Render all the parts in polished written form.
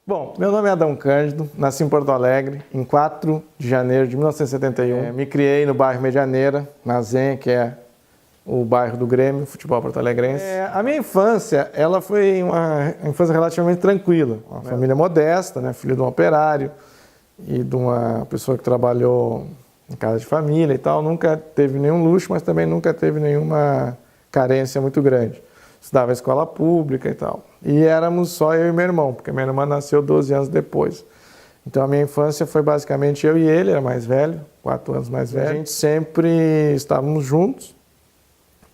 Bom, meu nome é Adão Cândido, nasci em Porto Alegre em 4 de janeiro de 1971. Me criei no bairro Medianeira, na Zenha, que é o bairro do Grêmio, futebol porto-alegrense. A minha infância, ela foi uma infância relativamente tranquila. Uma família modesta, né? Filho de um operário e de uma pessoa que trabalhou em casa de família e tal. Nunca teve nenhum luxo, mas também nunca teve nenhuma carência muito grande. Estudava em escola pública e tal. E éramos só eu e meu irmão, porque minha irmã nasceu 12 anos depois. Então a minha infância foi basicamente eu e ele, era mais velho, 4 anos mais velho. A gente sempre estávamos juntos,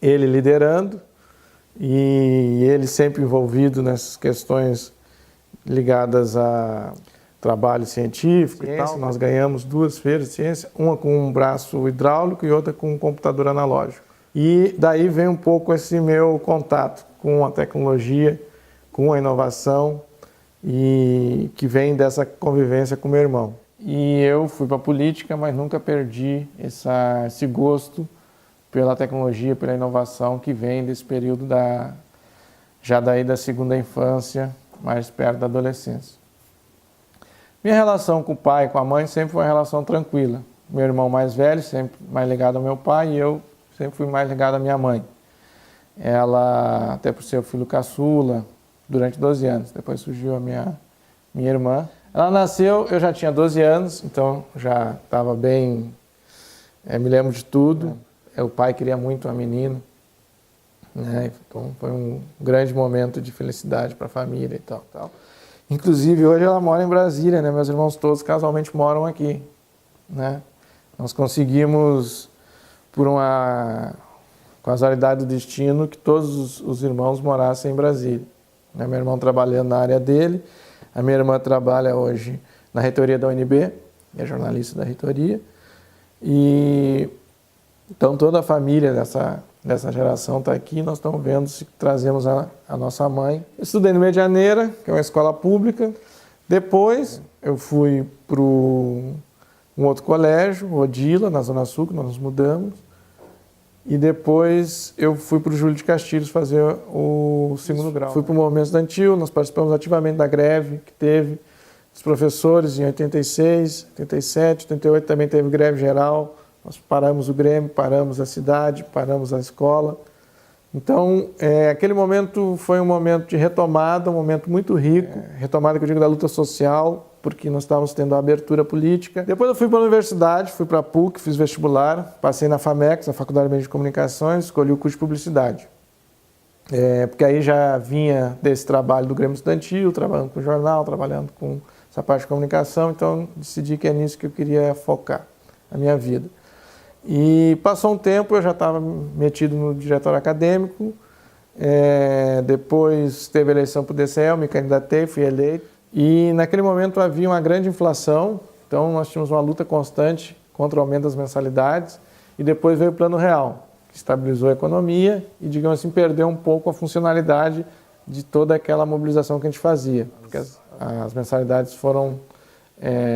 ele liderando e ele sempre envolvido nessas questões ligadas a trabalho científico e tal. Nós ganhamos 2 feiras de ciência, uma com um braço hidráulico e outra com um computador analógico. E daí vem um pouco esse meu contato com a tecnologia, com a inovação e que vem dessa convivência com meu irmão. E eu fui para a política, mas nunca perdi esse gosto pela tecnologia, pela inovação que vem desse período já daí da segunda infância, mais perto da adolescência. Minha relação com o pai e com a mãe sempre foi uma relação tranquila. Meu irmão mais velho, sempre mais ligado ao meu pai, e eu sempre fui mais ligado à minha mãe. Ela, até por ser o filho caçula, durante 12 anos. Depois surgiu a minha irmã. Ela nasceu, eu já tinha 12 anos, então já estava bem, me lembro de tudo. O pai queria muito uma menina, né? Então foi um grande momento de felicidade para a família e tal. Inclusive hoje ela mora em Brasília, né? Meus irmãos todos casualmente moram aqui, né? Nós conseguimos, por uma casualidade do destino, que todos os irmãos morassem em Brasília. Meu irmão trabalhando na área dele, a minha irmã trabalha hoje na reitoria da UNB, é jornalista da reitoria, e então toda a família dessa geração está aqui. Nós estamos vendo se trazemos a nossa mãe. Eu estudei no Medianeira, que é uma escola pública. Depois eu fui para um outro colégio, Odila, na Zona Sul, que nós nos mudamos. E depois eu fui para o Júlio de Castilhos fazer o segundo grau. Fui para o movimento estudantil, nós participamos ativamente da greve que teve dos professores em 86, 87, 88 também teve greve geral. Nós paramos o Grêmio, paramos a cidade, paramos a escola. Então, aquele momento foi um momento de retomada, um momento muito rico. Retomada que eu digo da luta social, porque nós estávamos tendo a abertura política. Depois eu fui para a universidade, fui para a PUC, fiz vestibular, passei na FAMEX, na Faculdade de Meios de Comunicações, escolhi o curso de publicidade. Porque aí já vinha desse trabalho do Grêmio Estudantil, trabalhando com jornal, trabalhando com essa parte de comunicação, então decidi que é nisso que eu queria focar a minha vida. E passou um tempo, eu já estava metido no diretório acadêmico, depois teve a eleição para o DCE, eu me candidatei, fui eleito. E naquele momento havia uma grande inflação, então nós tínhamos uma luta constante contra o aumento das mensalidades, e depois veio o Plano Real, que estabilizou a economia e, digamos assim, perdeu um pouco a funcionalidade de toda aquela mobilização que a gente fazia, porque as mensalidades foram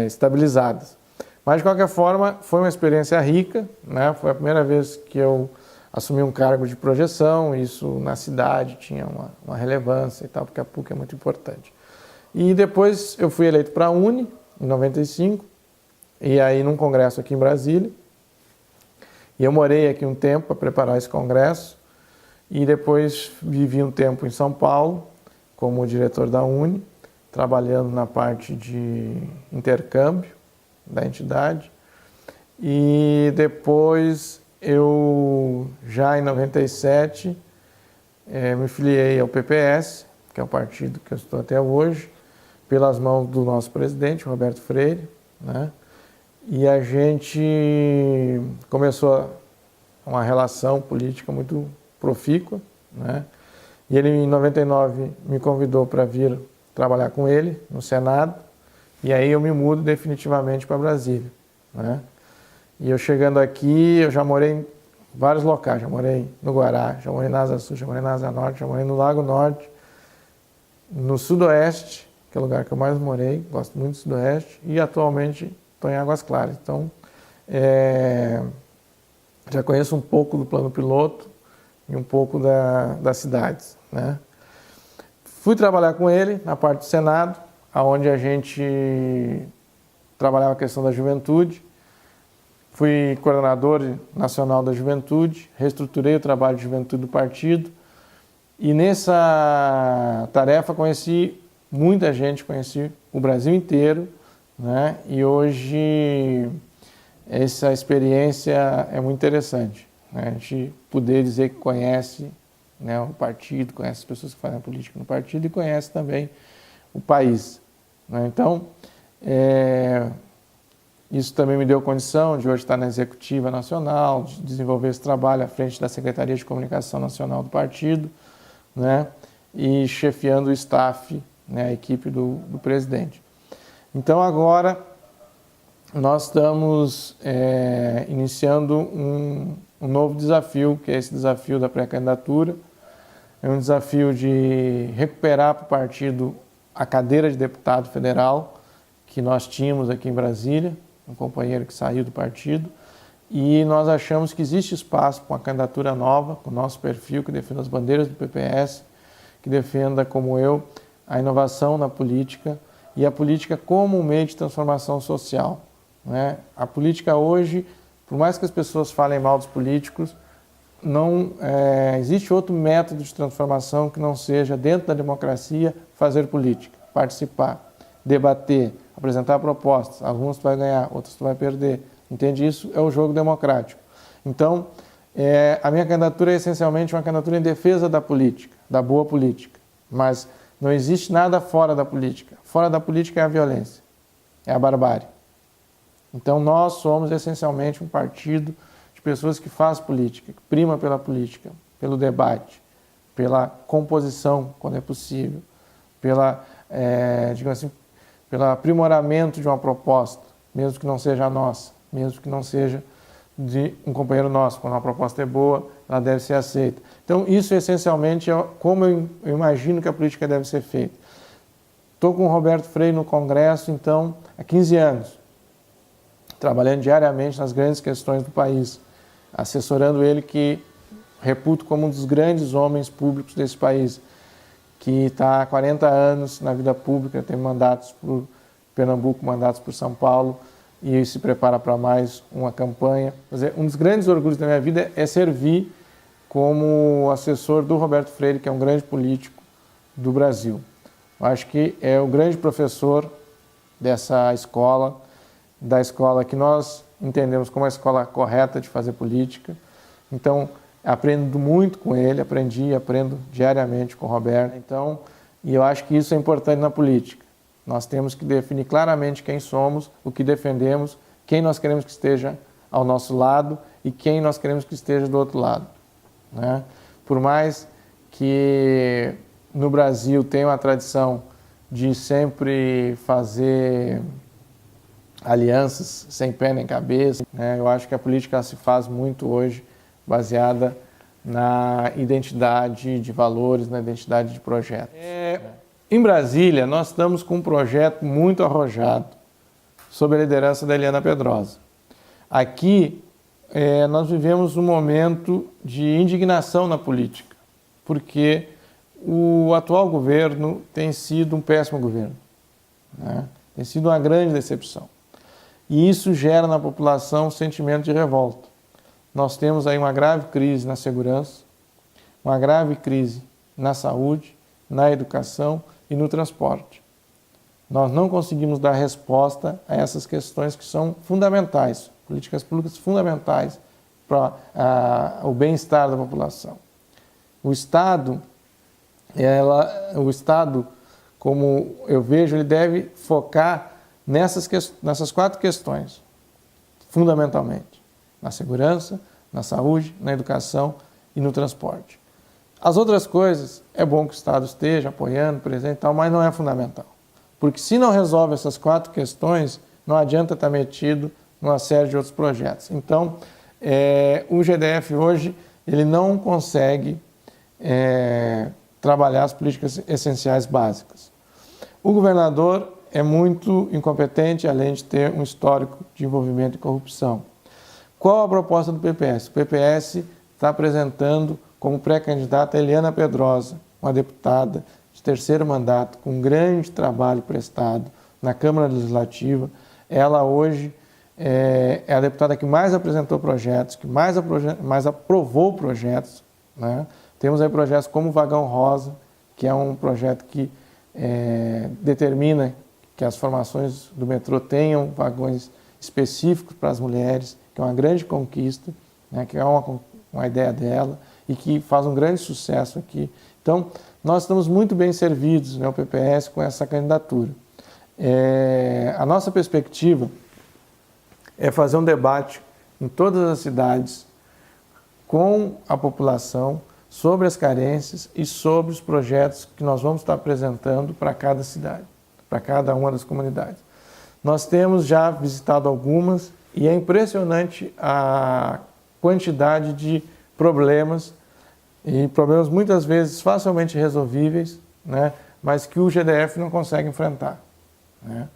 estabilizadas. Mas, de qualquer forma, foi uma experiência rica, né? Foi a primeira vez que eu assumi um cargo de projeção, isso na cidade tinha uma relevância e tal, porque a PUC é muito importante. E depois eu fui eleito para a UNE, em 95, e aí num congresso aqui em Brasília. E eu morei aqui um tempo para preparar esse congresso, e depois vivi um tempo em São Paulo, como diretor da UNE, trabalhando na parte de intercâmbio da entidade. E depois eu, já em 97, me filiei ao PPS, que é o partido que eu estou até hoje, pelas mãos do nosso presidente, Roberto Freire, né? E a gente começou uma relação política muito profícua, né? E ele, em 99, me convidou para vir trabalhar com ele no Senado, e aí eu me mudo definitivamente para Brasília, né? E eu chegando aqui, eu já morei em vários locais, já morei no Guará, já morei na Asa Sul, já morei na Asa Norte, já morei no Lago Norte, no Sudoeste, que é o lugar que eu mais morei, gosto muito do Sudoeste, e atualmente estou em Águas Claras. Então, já conheço um pouco do plano piloto e um pouco das cidades, né? Fui trabalhar com ele na parte do Senado, onde a gente trabalhava a questão da juventude. Fui coordenador nacional da juventude, reestruturei o trabalho de juventude do partido e nessa tarefa conheci muita gente, conheci o Brasil inteiro, né? E hoje essa experiência é muito interessante, né? A gente poder dizer que conhece, né, o partido, conhece as pessoas que fazem a política no partido e conhece também o país, né? Então, isso também me deu condição de hoje estar na Executiva Nacional, de desenvolver esse trabalho à frente da Secretaria de Comunicação Nacional do partido, né? E chefiando o staff, né, a equipe do presidente. Então agora nós estamos iniciando um novo desafio, que é esse desafio da pré-candidatura. É um desafio de recuperar para o partido a cadeira de deputado federal que nós tínhamos aqui em Brasília, um companheiro que saiu do partido, e nós achamos que existe espaço para uma candidatura nova, com o nosso perfil, que defenda as bandeiras do PPS, que defenda, como eu, a inovação na política e a política como um meio de transformação social, né? A política hoje, por mais que as pessoas falem mal dos políticos, não existe outro método de transformação que não seja, dentro da democracia, fazer política, participar, debater, apresentar propostas. Alguns tu vai ganhar, outros tu vai perder. Entende? Isso é o jogo democrático. Então, a minha candidatura é essencialmente uma candidatura em defesa da política, da boa política. Mas não existe nada fora da política. Fora da política é a violência, é a barbárie. Então, nós somos essencialmente um partido de pessoas que faz política, que prima pela política, pelo debate, pela composição, quando é possível, digamos assim, pelo aprimoramento de uma proposta, mesmo que não seja a nossa, mesmo que não seja de um companheiro nosso. Quando uma proposta é boa, ela deve ser aceita. Então, isso essencialmente é como eu imagino que a política deve ser feita. Estou com o Roberto Freire no Congresso, então, há 15 anos, trabalhando diariamente nas grandes questões do país, assessorando ele, que reputo como um dos grandes homens públicos desse país, que está há 40 anos na vida pública, tem mandatos por Pernambuco, mandatos por São Paulo, e se prepara para mais uma campanha. Quer dizer, um dos grandes orgulhos da minha vida é servir como assessor do Roberto Freire, que é um grande político do Brasil. Eu acho que é o grande professor dessa escola, da escola que nós entendemos como a escola correta de fazer política. Então, aprendo muito com ele, aprendo diariamente com o Roberto. Então, e eu acho que isso é importante na política. Nós temos que definir claramente quem somos, o que defendemos, quem nós queremos que esteja ao nosso lado e quem nós queremos que esteja do outro lado, né? Por mais que no Brasil tenha uma tradição de sempre fazer alianças sem pé nem cabeça, né? Eu acho que a política se faz muito hoje baseada na identidade de valores, na identidade de projeto. Em Brasília, nós estamos com um projeto muito arrojado sob a liderança da Eliana Pedrosa. Aqui, nós vivemos um momento de indignação na política, porque o atual governo tem sido um péssimo governo, né? Tem sido uma grande decepção. E isso gera na população um sentimento de revolta. Nós temos aí uma grave crise na segurança, uma grave crise na saúde, na educação e no transporte. Nós não conseguimos dar resposta a essas questões que são fundamentais, políticas públicas fundamentais para o bem-estar da população. O Estado, como eu vejo, ele deve focar nessas 4 questões, fundamentalmente: na segurança, na saúde, na educação e no transporte. As outras coisas, é bom que o Estado esteja apoiando, presente e tal, mas não é fundamental. Porque se não resolve essas 4 questões, não adianta estar metido numa série de outros projetos. Então, o GDF hoje, ele não consegue trabalhar as políticas essenciais básicas. O governador é muito incompetente, além de ter um histórico de envolvimento em corrupção. Qual a proposta do PPS? O PPS está apresentando como pré-candidata a Eliana Pedrosa, uma deputada de terceiro mandato, com um grande trabalho prestado na Câmara Legislativa. Ela hoje é a deputada que mais apresentou projetos, que mais aprovou projetos, né? Temos aí projetos como o Vagão Rosa, que é um projeto que determina que as formações do metrô tenham vagões específicos para as mulheres, que é uma grande conquista, né? Que é uma ideia dela e que faz um grande sucesso aqui. Então, nós estamos muito bem servidos, né, o PPS, com essa candidatura. A nossa perspectiva é fazer um debate em todas as cidades com a população sobre as carências e sobre os projetos que nós vamos estar apresentando para cada cidade, para cada uma das comunidades. Nós temos já visitado algumas e é impressionante a quantidade de problemas, e problemas muitas vezes facilmente resolvíveis, né, mas que o GDF não consegue enfrentar, né?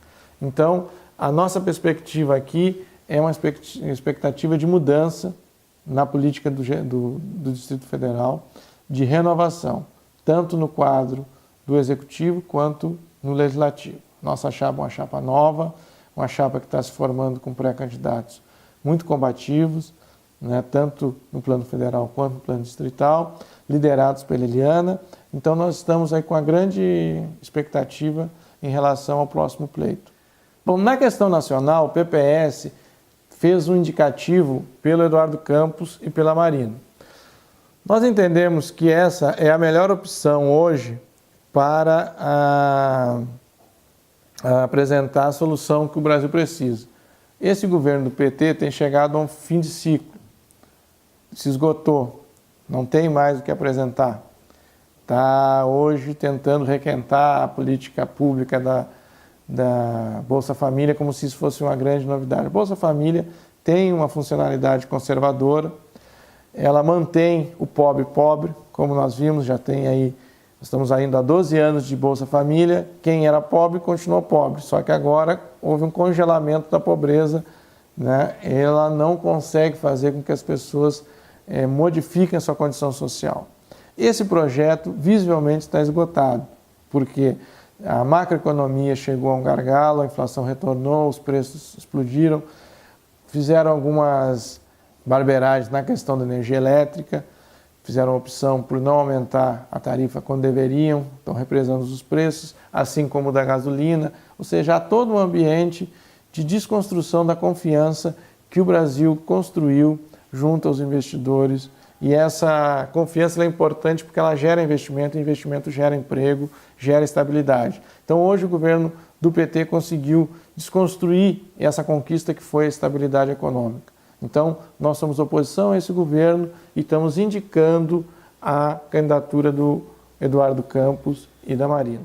Então, a nossa perspectiva aqui é uma expectativa de mudança na política do Distrito Federal, de renovação, tanto no quadro do Executivo quanto no Legislativo. Nossa chapa é uma chapa nova, uma chapa que está se formando com pré-candidatos muito combativos, né, tanto no plano federal quanto no plano distrital, liderados pela Eliana. Então nós estamos aí com uma grande expectativa em relação ao próximo pleito. Bom, na questão nacional, o PPS fez um indicativo pelo Eduardo Campos e pela Marina. Nós entendemos que essa é a melhor opção hoje para apresentar a solução que o Brasil precisa. Esse governo do PT tem chegado a um fim de ciclo, se esgotou, não tem mais o que apresentar. Está hoje tentando requentar a política pública da Bolsa Família como se isso fosse uma grande novidade. A Bolsa Família tem uma funcionalidade conservadora, ela mantém o pobre, como nós vimos, já tem aí, estamos ainda há 12 anos de Bolsa Família, quem era pobre continuou pobre, só que agora houve um congelamento da pobreza, né? Ela não consegue fazer com que as pessoas modifiquem a sua condição social. Esse projeto visivelmente está esgotado, porque a macroeconomia chegou a um gargalo, a inflação retornou, os preços explodiram, fizeram algumas barberagens na questão da energia elétrica, fizeram a opção por não aumentar a tarifa quando deveriam, estão represando os preços, assim como da gasolina, ou seja, há todo um ambiente de desconstrução da confiança que o Brasil construiu junto aos investidores, e essa confiança é importante porque ela gera investimento, e investimento gera emprego, gera estabilidade. Então hoje o governo do PT conseguiu desconstruir essa conquista que foi a estabilidade econômica. Então nós somos oposição a esse governo e estamos indicando a candidatura do Eduardo Campos e da Marina.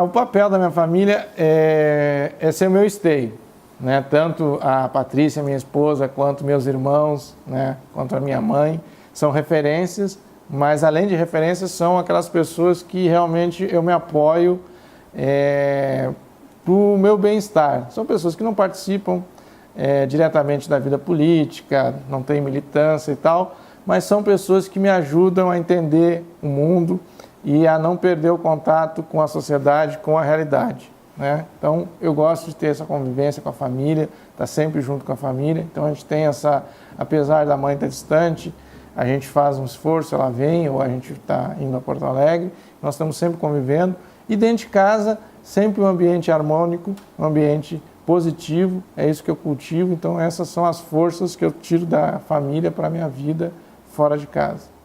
O papel da minha família é ser o meu esteio, né? Tanto a Patrícia, minha esposa, quanto meus irmãos, né? Quanto a minha mãe, são referências, mas além de referências são aquelas pessoas que realmente eu me apoio para o meu bem-estar. São pessoas que não participam diretamente da vida política, não têm militância e tal, mas são pessoas que me ajudam a entender o mundo e a não perder o contato com a sociedade, com a realidade, né? Então, eu gosto de ter essa convivência com a família, estar sempre junto com a família. Então, a gente tem apesar da mãe estar distante, a gente faz um esforço, ela vem, ou a gente está indo a Porto Alegre, nós estamos sempre convivendo. E dentro de casa, sempre um ambiente harmônico, um ambiente positivo, é isso que eu cultivo. Então, essas são as forças que eu tiro da família para a minha vida fora de casa.